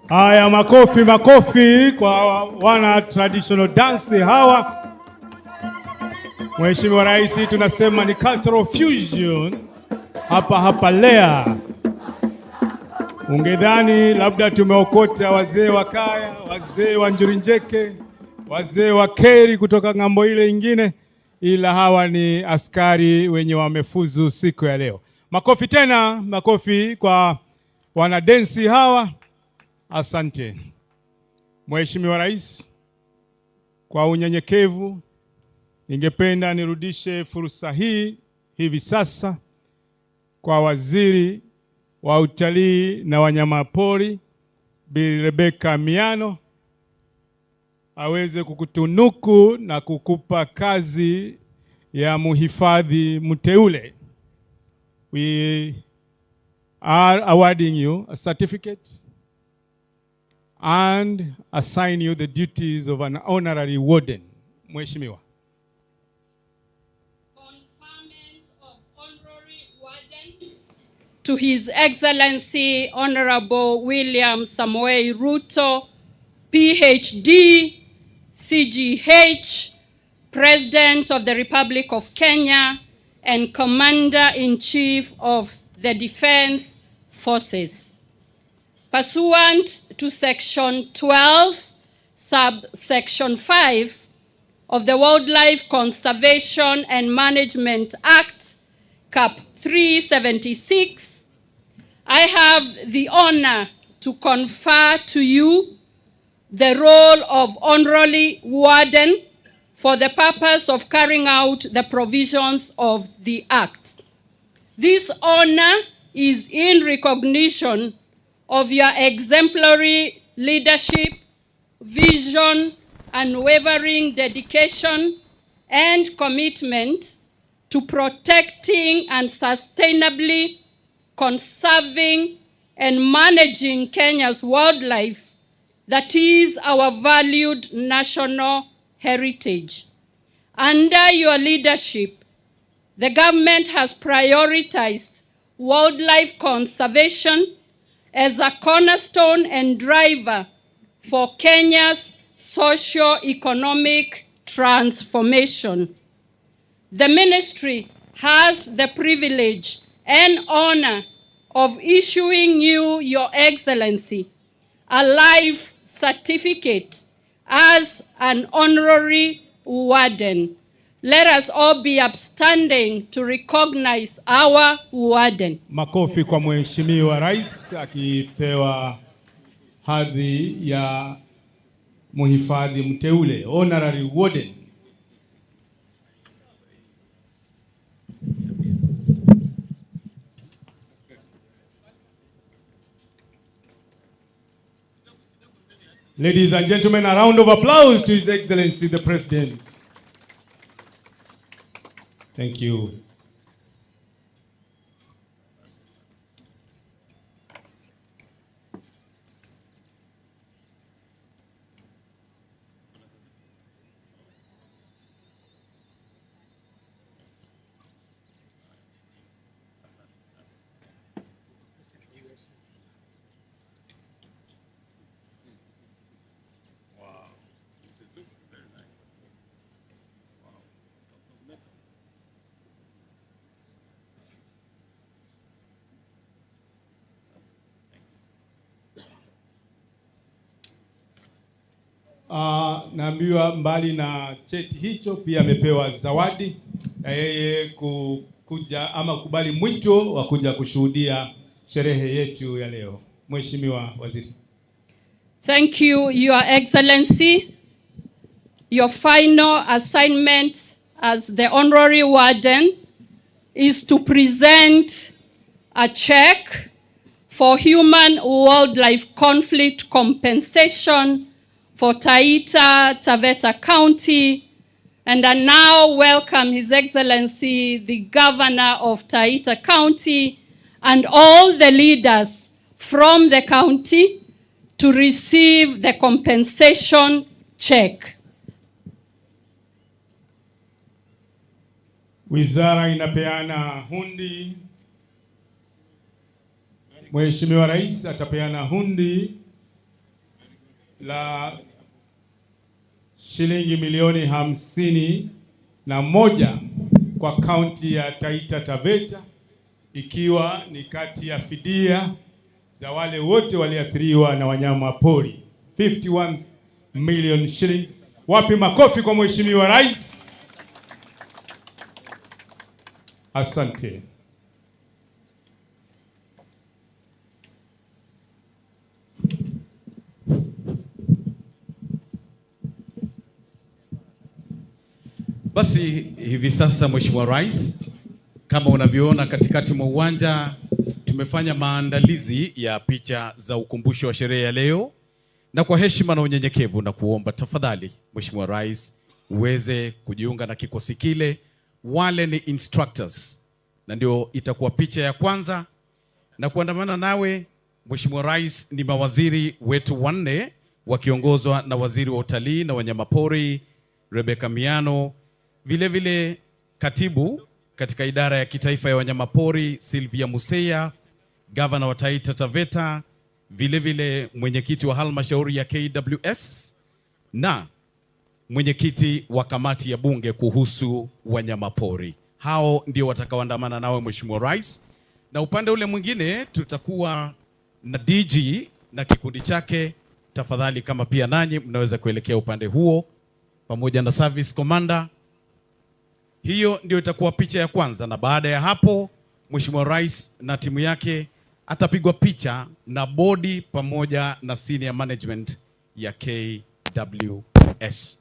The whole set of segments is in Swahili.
Haya, makofi makofi kwa wana traditional dance hawa. Mheshimiwa Rais, tunasema ni cultural fusion hapa lea. Ungedhani labda tumeokota wazee wa kaya, wazee wa Njurinjeke, wazee wa Keri kutoka ng'ambo ile ingine, ila hawa ni askari wenye wamefuzu siku ya leo. Makofi tena, makofi kwa wanadensi hawa. Asante. Mheshimiwa Rais, kwa unyenyekevu ningependa nirudishe fursa hii hivi sasa kwa Waziri wa Utalii na Wanyamapori Bi Rebecca Miano aweze kukutunuku na kukupa kazi ya muhifadhi mteule. We are awarding you a certificate and assign you the duties of an honorary warden. Mheshimiwa. Conferment of honorary warden to His Excellency Honorable William Samoei Ruto, PhD, CGH, President of the Republic of Kenya and Commander-in-Chief of the Defense Forces. Pursuant to Section 12, Subsection 5 of the Wildlife Conservation and Management Act, Cap 376, I have the honor to confer to you the role of honorary warden for the purpose of carrying out the provisions of the Act. This honor is in recognition of your exemplary leadership, vision, unwavering dedication, and commitment to protecting and sustainably conserving and managing Kenya's wildlife, that is our valued national heritage. Under your leadership, the government has prioritized wildlife conservation as a cornerstone and driver for Kenya's socio-economic transformation. The ministry has the privilege and honor of issuing you, Your Excellency, a life certificate as an honorary warden. Let us all be upstanding to recognize our warden. Makofi kwa Mheshimiwa Rais akipewa hadhi ya muhifadhi mteule, honorary warden. Ladies and gentlemen, a round of applause to His Excellency the President. Thank you. Naambiwa mbali na cheti hicho pia amepewa zawadi na yeye kuja ama kubali mwito wa kuja kushuhudia sherehe yetu ya leo. Mheshimiwa Waziri. Thank you, Your Excellency. Your final assignment as the honorary warden is to present a check for human-wildlife conflict compensation for Taita Taveta County, and I now welcome His Excellency the Governor of Taita County and all the leaders from the county to receive the compensation check. Wizara inapeana hundi. Mheshimiwa Rais atapeana hundi la shilingi milioni 51 kwa kaunti ya Taita Taveta, ikiwa ni kati ya fidia za wale wote waliathiriwa na wanyama pori. 51 million shillings. Wapi makofi kwa Mheshimiwa Rais? Asante. Basi hivi sasa Mheshimiwa Rais, kama unavyoona katikati mwa uwanja tumefanya maandalizi ya picha za ukumbusho wa sherehe ya leo, na kwa heshima na unyenyekevu na kuomba tafadhali Mheshimiwa Rais uweze kujiunga na kikosi kile. Wale ni instructors na ndio itakuwa picha ya kwanza, na kuandamana nawe Mheshimiwa Rais ni mawaziri wetu 4 wakiongozwa na waziri wa utalii na wanyamapori Rebecca Miano, vile vile katibu katika idara ya kitaifa ya wanyamapori Sylvia Museya, gavana wa Taita Taveta, vile vile mwenyekiti wa halmashauri ya KWS na mwenyekiti wa kamati ya bunge kuhusu wanyamapori. Hao ndio watakaoandamana nawe Mheshimiwa Rais, na upande ule mwingine tutakuwa na DG na kikundi chake. Tafadhali kama pia nanyi mnaweza kuelekea upande huo pamoja na service commander. Hiyo ndio itakuwa picha ya kwanza, na baada ya hapo Mheshimiwa Rais na timu yake atapigwa picha na bodi pamoja na senior management ya KWS.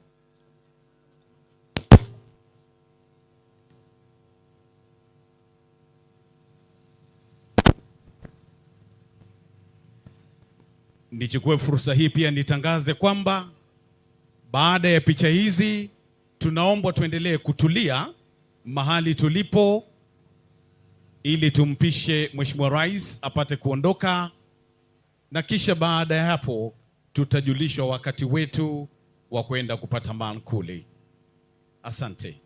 nichukue fursa hii pia nitangaze kwamba baada ya picha hizi tunaomba tuendelee kutulia mahali tulipo ili tumpishe Mheshimiwa Rais apate kuondoka, na kisha baada ya hapo tutajulishwa wakati wetu wa kwenda kupata mankuli. Asante.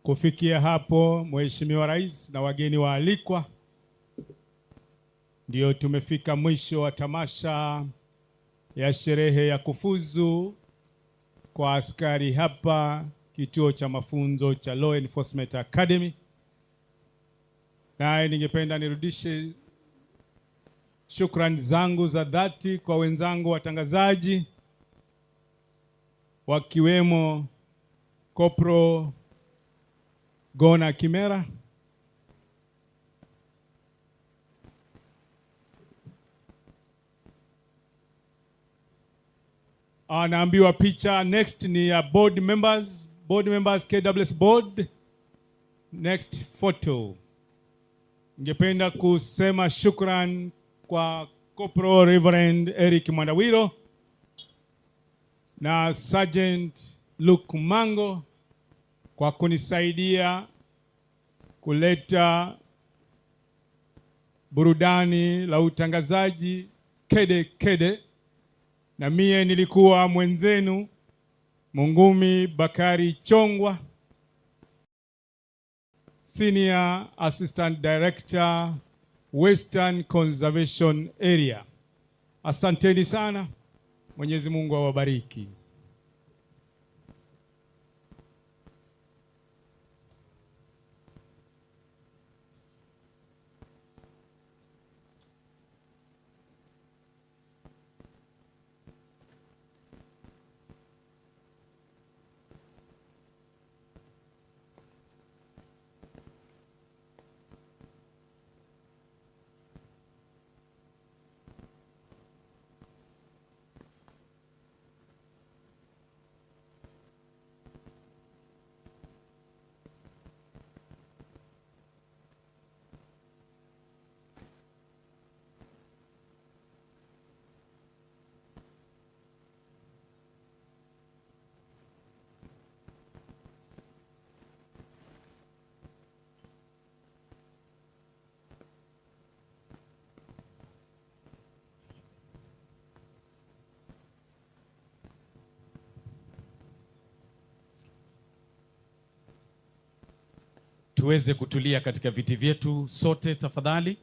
Kufikia hapo, Mheshimiwa Rais na wageni waalikwa, ndio tumefika mwisho wa tamasha ya sherehe ya kufuzu kwa askari hapa kituo cha mafunzo cha Law Enforcement Academy. Naye ningependa nirudishe shukrani zangu za dhati kwa wenzangu watangazaji, wakiwemo Kopro Gona Kimera, anaambiwa picha next ni ya board members KWS board. Next photo. Ningependa kusema shukran kwa Corporal Reverend Eric Mwandawiro na Sergeant Luke Mango kwa kunisaidia kuleta burudani la utangazaji kede. Na mie nilikuwa mwenzenu Mungumi Bakari Chongwa, Senior Assistant Director Western Conservation Area. Asanteni sana. Mwenyezi Mungu awabariki. Tuweze kutulia katika viti vyetu sote tafadhali.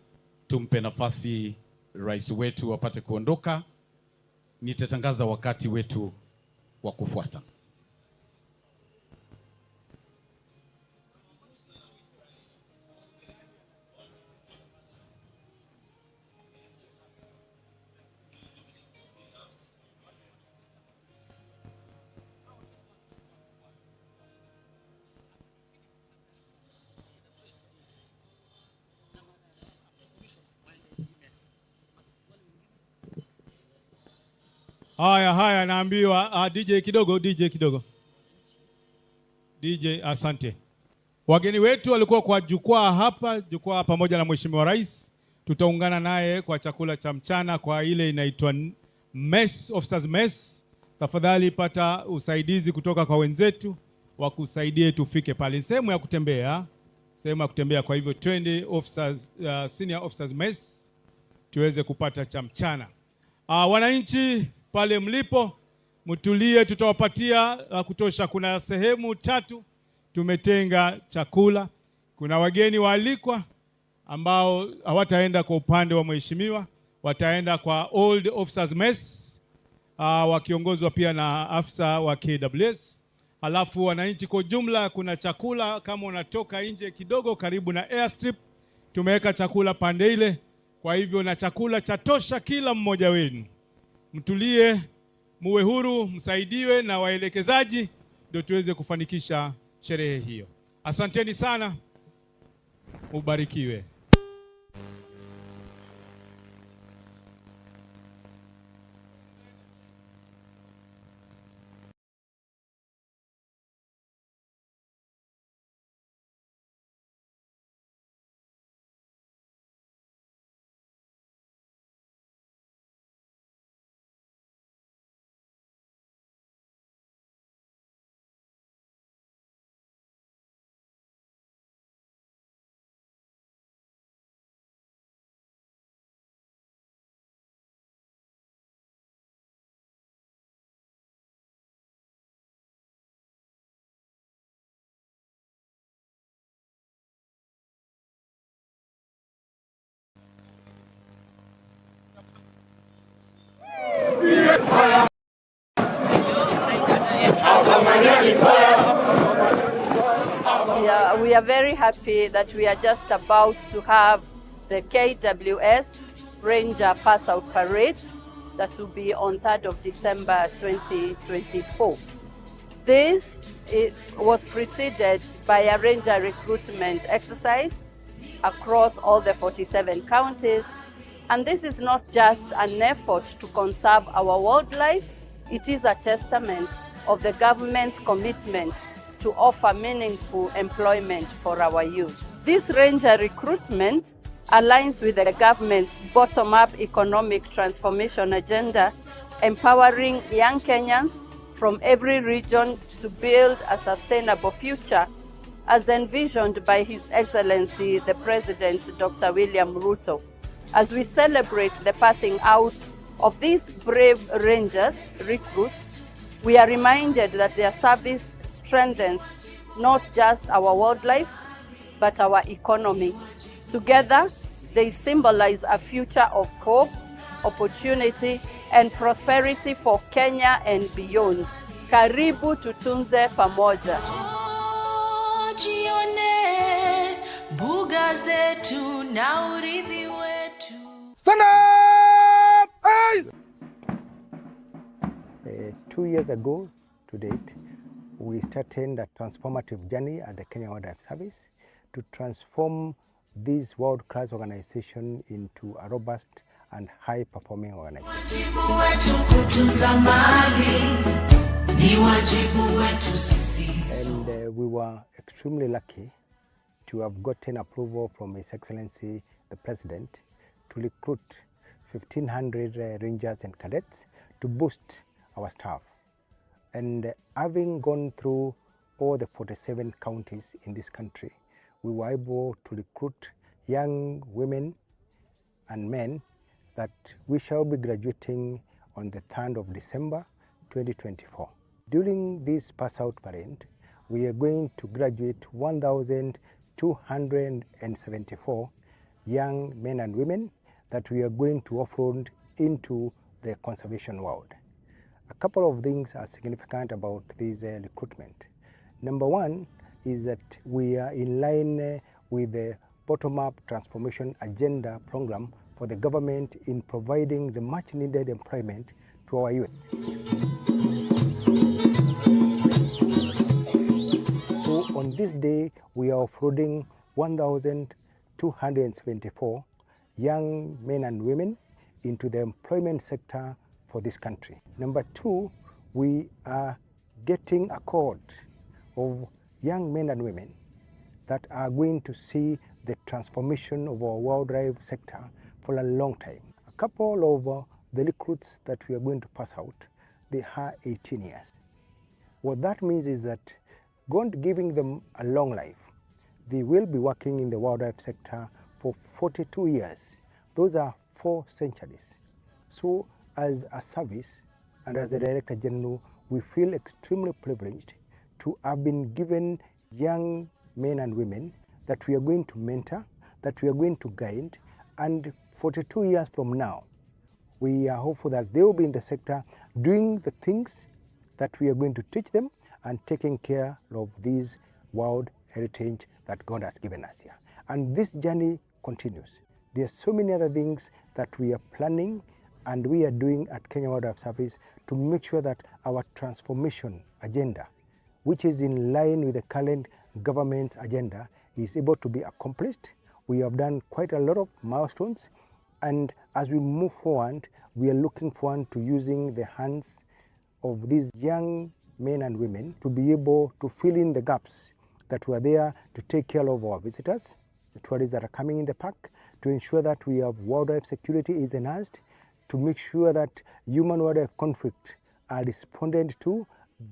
Tumpe nafasi rais wetu apate kuondoka. Nitatangaza wakati wetu wa kufuata. Haya, naambiwa DJ kidogo. DJ, asante. Wageni wetu walikuwa kwa jukwaa pamoja na Mheshimiwa Rais. Tutaungana naye kwa chakula cha mchana kwa ile inaitwa mess, officers mess. Tafadhali pata usaidizi kutoka kwa wenzetu wakusaidie tufike pale. Sehemu ya kutembea, kwa hivyo twende officers, senior officers mess tuweze kupata cha mchana. Wananchi pale mlipo mtulie, tutawapatia la kutosha. Kuna sehemu 3 tumetenga chakula. Kuna wageni waalikwa ambao hawataenda kwa upande wa mheshimiwa, wataenda kwa Old Officers Mess wakiongozwa pia na afisa wa KWS. Alafu wananchi kwa jumla, kuna chakula kama unatoka nje kidogo karibu na airstrip, tumeweka chakula pande ile. Kwa hivyo na chakula cha tosha kila mmoja wenu. Mtulie, muwe huru, msaidiwe na waelekezaji ndio tuweze kufanikisha sherehe hiyo. Asanteni sana. Ubarikiwe. Yeah, we are very happy that we are just about to have the KWS Ranger Pass Out Parade that will be on 3rd of December 2024. This was preceded by a ranger recruitment exercise across all the 47 counties. And this is not just an effort to conserve our wildlife, it is a testament of the government's commitment to offer meaningful employment for our youth. This ranger recruitment aligns with the government's bottom-up economic transformation agenda, empowering young Kenyans from every region to build a sustainable future, as envisioned by His Excellency the President, Dr. William Ruto. As we celebrate the passing out of these brave rangers recruits, we are reminded that their service strengthens not just our wildlife, but our economy. Together, they symbolize a future of hope, opportunity, and prosperity for Kenya and beyond. Karibu tutunze pamoja. Jione mbuga zetu na urithi wetu. Stand up! Hey! 2 years ago to date, we started a transformative journey at the Kenya Wildlife Service to transform this world-class organization into a robust and high-performing organization. And we were extremely lucky to have gotten approval from His Excellency the President to recruit 1,500 rangers and cadets to boost our staff. And having gone through all the 47 counties in this country, we were able to recruit young women and men that we shall be graduating on the 3rd of December 2024. During this pass out parade, we are going to graduate 1,274 young men and women that we are going to offload into the conservation world. A couple of things are significant about this recruitment. Number one is that we are in line with the bottom-up transformation agenda program for the government in providing the much-needed employment to our youth. So on this day, we are offloading 1,274 young men and women into the employment sector for this country. Number two, we are getting a cohort of young men and women that are going to see the transformation of our wildlife sector for a long time. A couple of the recruits that we are going to pass out, they are 18 years. What that means is that God giving them a long life, they will be working in the wildlife sector for 42 years. Those are 4 centuries. So as a service and as the Director General, we feel extremely privileged to have been given young men and women that we are going to mentor, that we are going to guide, and 42 years from now, we are hopeful that they will be in the sector doing the things that we are going to teach them and taking care of these world heritage that God has given us here. And this journey continues. There are so many other things that we are planning and we are doing at Kenya Wildlife Service to make sure that our transformation agenda, which is in line with the current government's agenda, is able to be accomplished. We have done quite a lot of milestones, and as we move forward, we are looking forward to using the hands of these young men and women to be able to fill in the gaps that were there to take care of our visitors, the tourists that are coming in the park, to ensure that we have wildlife security is enhanced, to make sure that human-wildlife conflict are responded to.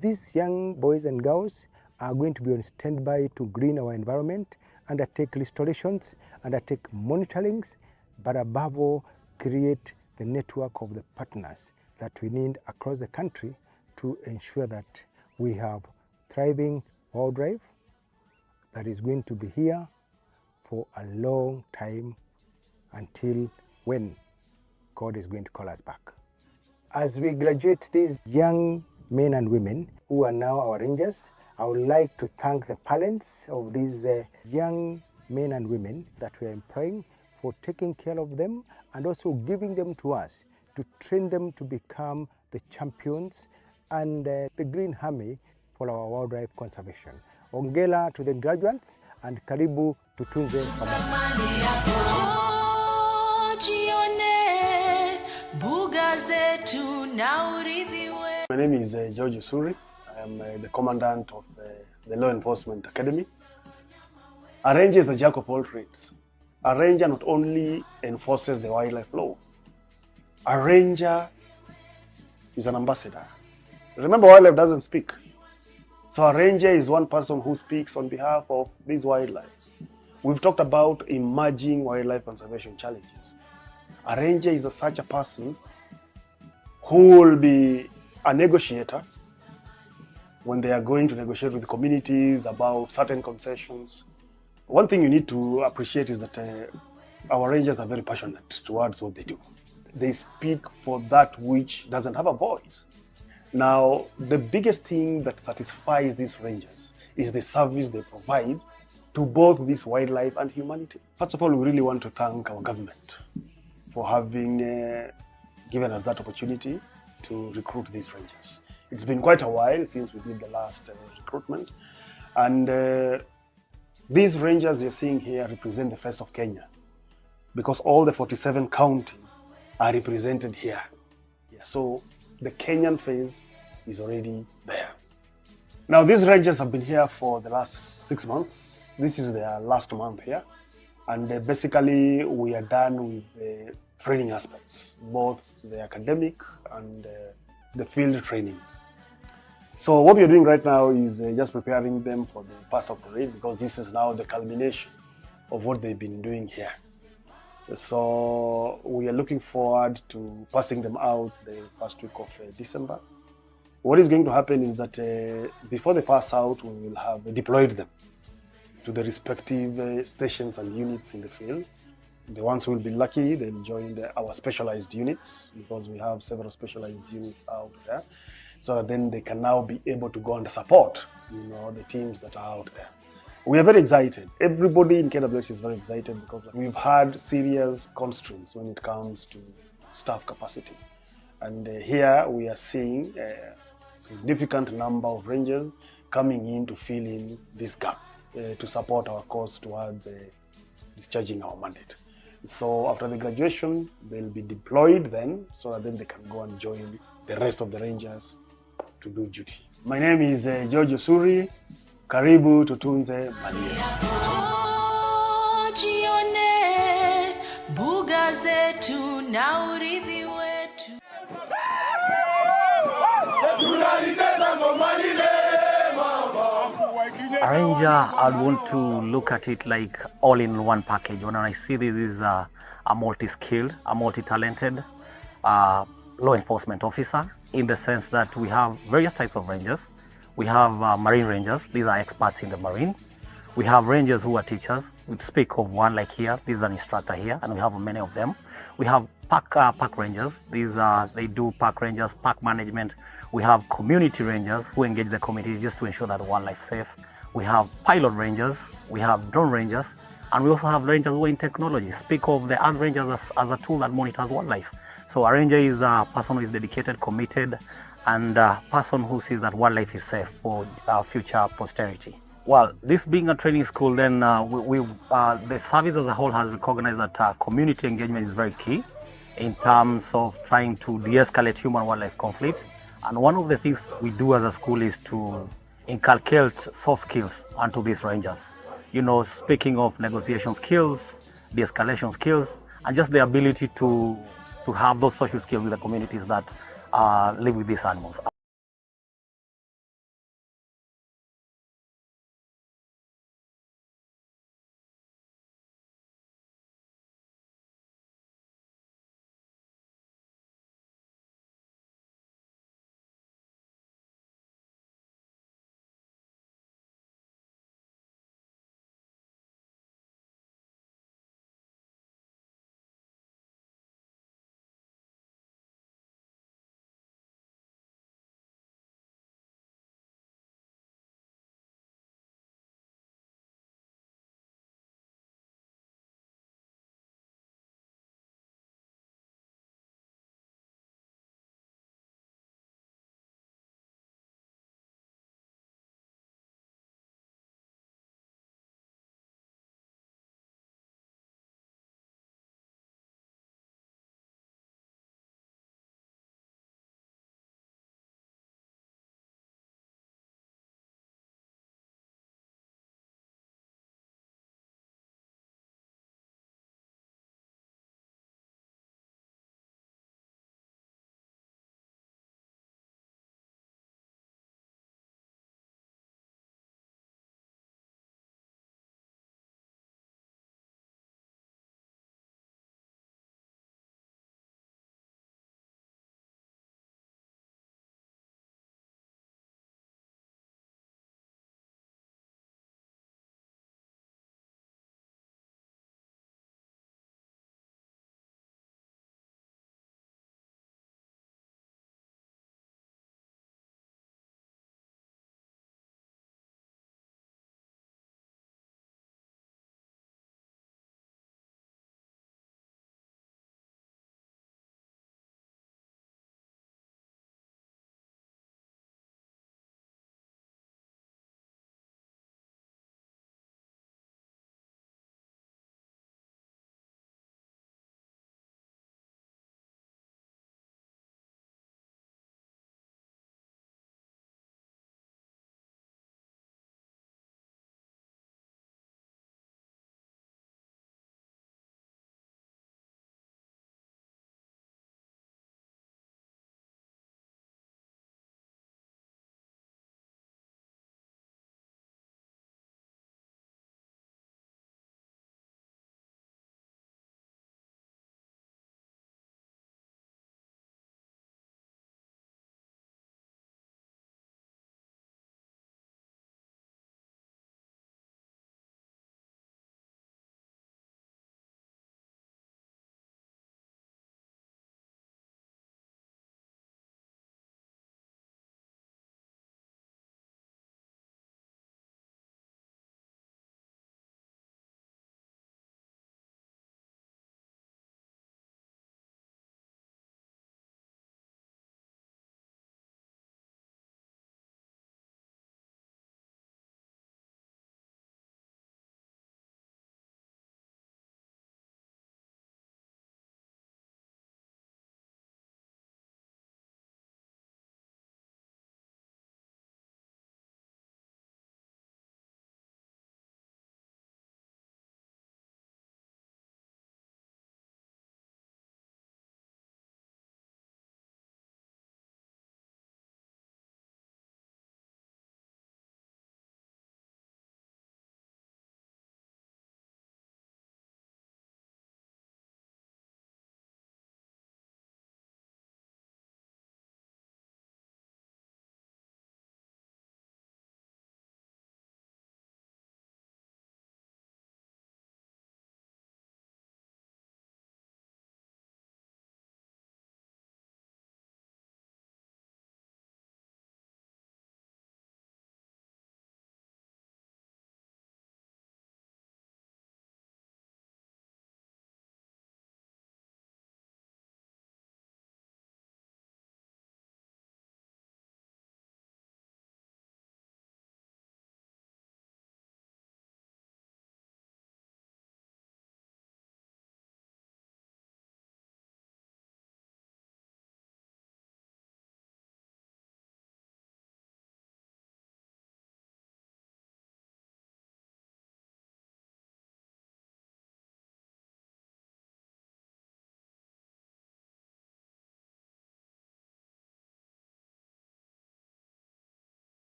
These young boys and girls are going to be on standby to green our environment, undertake restorations, undertake monitorings, but above all, create the network of the partners that we need across the country to ensure that we have thriving wildlife that is going to be here for a long time until when God is going to call us back. As we graduate these young men and women who are now our rangers, I would like to thank the parents of these young men and women that we are employing for taking care of them and also giving them to us to train them to become the champions and the Green Army for our wildlife conservation. Ongela to the graduates and karibu tutunze pamoja. My name is George Usuri. I am the commandant of the Law Enforcement Academy. A ranger is the jack of all trades. A ranger not only enforces the wildlife law, a ranger is an ambassador. Remember, wildlife doesn't speak. So a ranger is one person who speaks on behalf of these wildlife. We've talked about emerging wildlife conservation challenges. A ranger is such a person who will be a negotiator when they are going to negotiate with communities about certain concessions. One thing you need to appreciate is that our rangers are very passionate towards what they do. They speak for that which doesn't have a voice. Now, the biggest thing that satisfies these rangers is the service they provide to both this wildlife and humanity. First of all, we really want to thank our government for having given us that opportunity to recruit these rangers. It's been quite a while since we did the last recruitment, and these rangers you're seeing here represent the face of Kenya because all the 47 counties are represented here. Yeah, so the Kenyan face is already there. Now, these rangers have been here for the last 6 months. This is their last month here, and basically we are done with the training aspects, both the academic and the field training. So what we are doing right now is just preparing them for the pass-out parade because this is now the culmination of what they've been doing here. So we are looking forward to passing them out the first week of December. What is going to happen is that before they pass out, we will have deployed them to the respective stations and units in the field. The ones who will be lucky, they'll join our specialized units because we have several specialized units out there. So then they can now be able to go and support, the teams that are out there. We are very excited. Everybody in KWS is very excited because we've had serious constraints when it comes to staff capacity. And here we are seeing a significant number of rangers coming in to fill in this gap to support our cause towards discharging our mandate. So after the graduation, they'll be deployed then, so that then they can go and join the rest of the rangers to do duty. My name is George Usuri. Karibu tutunze Manyani. A ranger, I'd want to look at it like all in one package. When I see this is a multi-skilled, a multi-talented law enforcement officer, in the sense that we have various types of rangers. We have marine rangers, these are experts in the marine. We have rangers who are teachers. We speak of one like here, this is an instructor here, and we have many of them. We have park rangers, they do park rangers, park management. We have community rangers who engage the community just to ensure that wildlife is safe. We have pilot rangers, we have drone rangers, and we also have rangers who are in technology. Speak of the earth rangers as a tool that monitors wildlife. So a ranger is a person who is dedicated, committed, and a person who sees that wildlife is safe for future posterity. Well, this being a training school, then the service as a whole has recognized that community engagement is very key in terms of trying to de-escalate human-wildlife conflict. And one of the things we do as a school is to inculcate soft skills onto these rangers. Speaking of negotiation skills, de-escalation skills, and just the ability to have those social skills with the communities that live with these animals.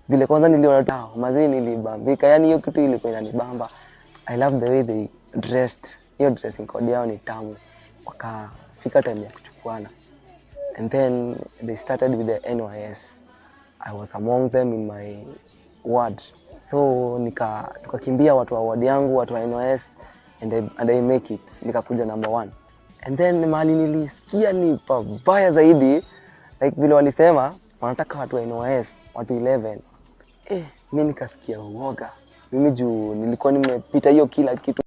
Vile kwanza niliona mazee nilibambika, yani hiyo kitu ilikuwa inanibamba. I love the way they dressed. Hiyo dressing code yao ni tamu. Wakafika time ya kuchukuana. And then they started with the NYS. I was among them in my ward. So tukakimbia watu wa ward yangu, watu wa NYS, and I make it. Nikakuja number 1. And then mahali nilisikia ni pabaya zaidi, like vile walisema wanataka watu wa NYS, watu 11. Mimi nikasikia uoga. Mimi juu nilikuwa nimepita hiyo kila kitu.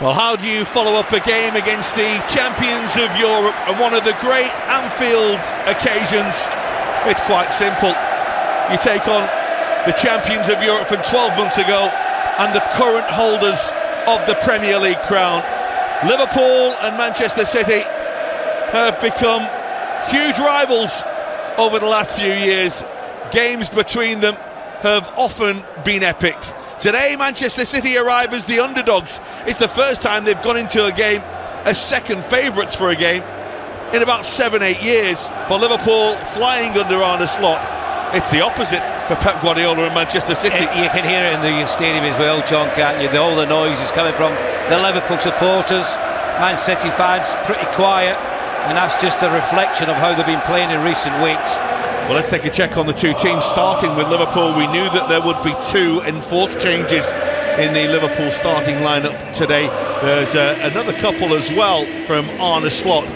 Well, how do you follow up a game against the champions of Europe and one of the great Anfield occasions? It's quite simple. You take on the champions of Europe from 12 months ago and the current holders of the Premier League crown. Liverpool and Manchester City have become huge rivals over the last few years. Games between them have often been epic. Today, Manchester City arrive as the underdogs. It's the first time they've gone into a game as second favourites for a game in about 7-8 years. For Liverpool, flying under Arne Slot, it's the opposite for Pep Guardiola and Manchester City. You can hear it in the stadium as well, John, can't you? All the noise is coming from the Liverpool supporters. Man City fans pretty quiet, and that's just a reflection of how they've been playing in recent weeks. Well, let's take a check on the two teams, starting with Liverpool. We knew that there would be two enforced changes in the Liverpool starting lineup today. There's another couple as well from Arne Slot.